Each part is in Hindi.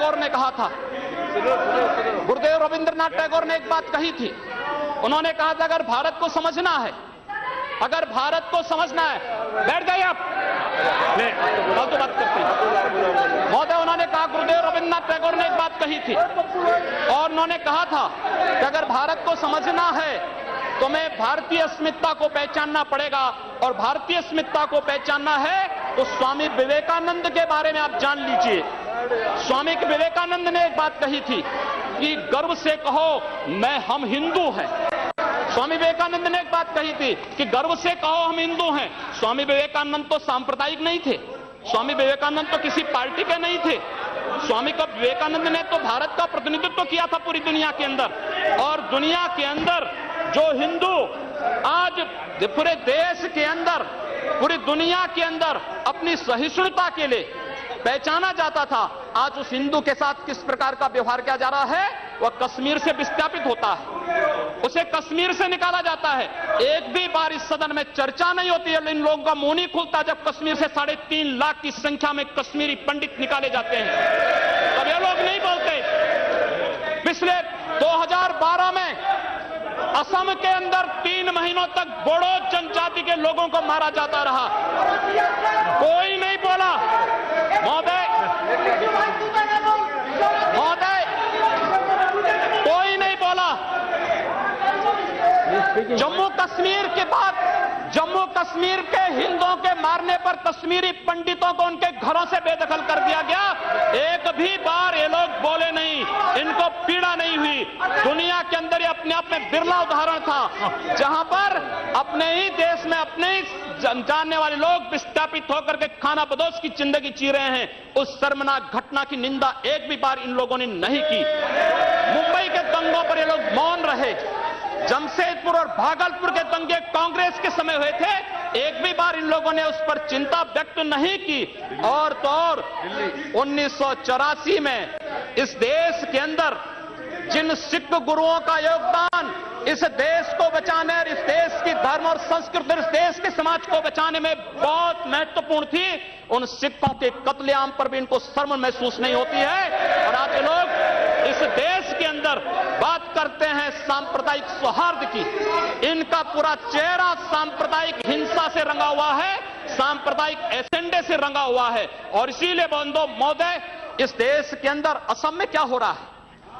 टैगोर ने कहा था, गुरुदेव रविंद्रनाथ टैगोर ने एक बात कही थी। उन्होंने कहा था, अगर भारत को समझना है, अगर भारत को समझना है, बैठ जाइए आप, कल तो बात करते हैं महोदय। उन्होंने कहा, गुरुदेव रविंद्रनाथ टैगोर ने एक बात कही थी और उन्होंने कहा था कि अगर भारत को समझना है तो हमें भारतीय अस्मिता को पहचानना पड़ेगा, और भारतीय अस्मिता को पहचानना है तो स्वामी विवेकानंद के बारे में आप जान लीजिए। स्वामी विवेकानंद ने एक बात कही थी कि गर्व से कहो हम हिंदू हैं। स्वामी विवेकानंद ने एक बात कही थी कि गर्व से कहो हम हिंदू हैं। स्वामी विवेकानंद तो सांप्रदायिक नहीं थे, स्वामी विवेकानंद तो किसी पार्टी के नहीं थे। स्वामी विवेकानंद ने तो भारत का प्रतिनिधित्व किया था पूरी दुनिया के अंदर, और दुनिया के अंदर जो हिंदू आज पूरे देश के अंदर, पूरी दुनिया के अंदर अपनी सहिष्णुता के लिए पहचाना जाता था, आज उस हिंदू के साथ किस प्रकार का व्यवहार किया जा रहा है। वह कश्मीर से विस्थापित होता है, उसे कश्मीर से निकाला जाता है। एक भी बार इस सदन में चर्चा नहीं होती है, इन लोगों का मुंह नहीं खुलता जब कश्मीर से 3.5 लाख की संख्या में कश्मीरी पंडित निकाले जाते हैं, तब ये लोग नहीं बोलते। पिछले 2012 में असम के अंदर 3 महीनों तक बोडो जनजाति के लोगों को मारा जाता रहा, कोई नहीं बोला। महोदय, कोई नहीं बोला। जम्मू कश्मीर के बाद जम्मू कश्मीर के हिंदुओं के मारने पर कश्मीरी पंडितों को उनके घरों से बेदखल कर दिया गया, एक भी बार ये लोग बोले नहीं, इनको पीड़ा नहीं हुई। दुनिया के अंदर ये अपने आप में बिरला उदाहरण था जहां पर अपने ही देश में अपने ही जानने वाले लोग विस्थापित होकर के खाना बदोश की जिंदगी जी रहे हैं। उस शर्मनाक घटना की निंदा एक भी बार इन लोगों ने नहीं की। मुंबई के दंगों पर ये लोग मौन रहे। जमशेदपुर और भागलपुर के दंगे कांग्रेस के समय हुए थे, एक भी बार इन लोगों ने उस पर चिंता व्यक्त नहीं की। और तो और 1984 में इस देश के अंदर जिन सिख गुरुओं का योगदान इस देश को बचाने और इस देश की धर्म और संस्कृति, इस देश के समाज को बचाने में बहुत महत्वपूर्ण थी, उन सिखों के कत्लेआम पर भी इनको शर्म महसूस नहीं होती है। और आज लोग इस देश के अंदर बात करते हैं सांप्रदायिक सौहार्द की, इनका पूरा चेहरा सांप्रदायिक हिंसा से रंगा हुआ है, सांप्रदायिक एजेंडे से रंगा हुआ है। और इसीलिए बंधु महोदय, इस देश के अंदर असम में क्या हो रहा है,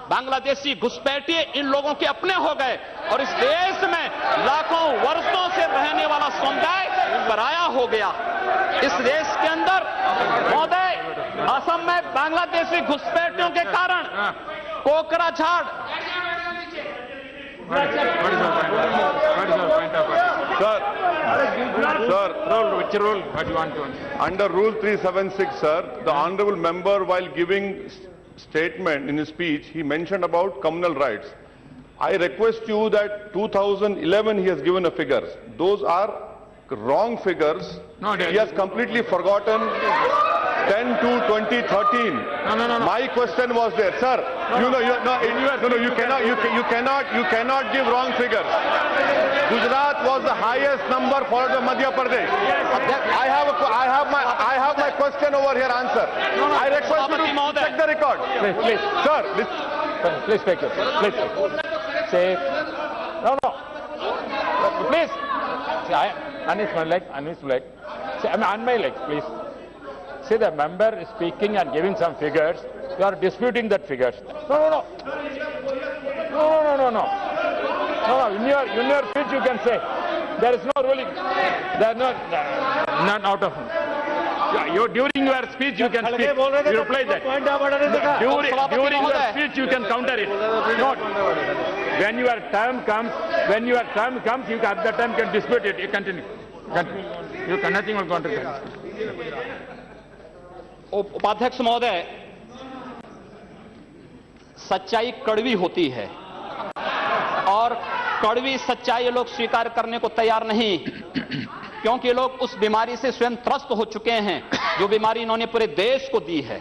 बांग्लादेशी घुसपैठिए इन लोगों के अपने हो गए, और इस देश में लाखों वर्षों से रहने वाला समुदाय पराया हो गया। इस देश के अंदर महोदय, असम में बांग्लादेशी घुसपैठियों के कारण Kokrajhar which rule? What you want to? Under Rule 376, sir, the honourable member, while giving statement in his speech, he mentioned about communal rights. I request you that 2011 he has given a figures. Those are wrong figures. No, he has completely forgotten 10 to 2013. No. My question was there, sir. You cannot give wrong figures. Gujarat was the highest number followed by Madhya Pradesh. I have my question over here. Answer. I request you to check the record. Please. Sir, Please speak it. Please. Say. No. Please. See, unmute my leg. See, on my leg, please. See, the member is speaking and giving some figures. You are disputing that figures. No. In your speech you can say there is no ruling. There are not out of. During your speech you can speak. You reply that. During your speech you can counter it. Not when your term comes. You at that time can dispute it. You continue. You can nothing will counter. उपाध्यक्ष महोदय, सच्चाई कड़वी होती है और कड़वी सच्चाई लोग स्वीकार करने को तैयार नहीं, क्योंकि लोग उस बीमारी से स्वयं त्रस्त हो चुके हैं जो बीमारी इन्होंने पूरे देश को दी है।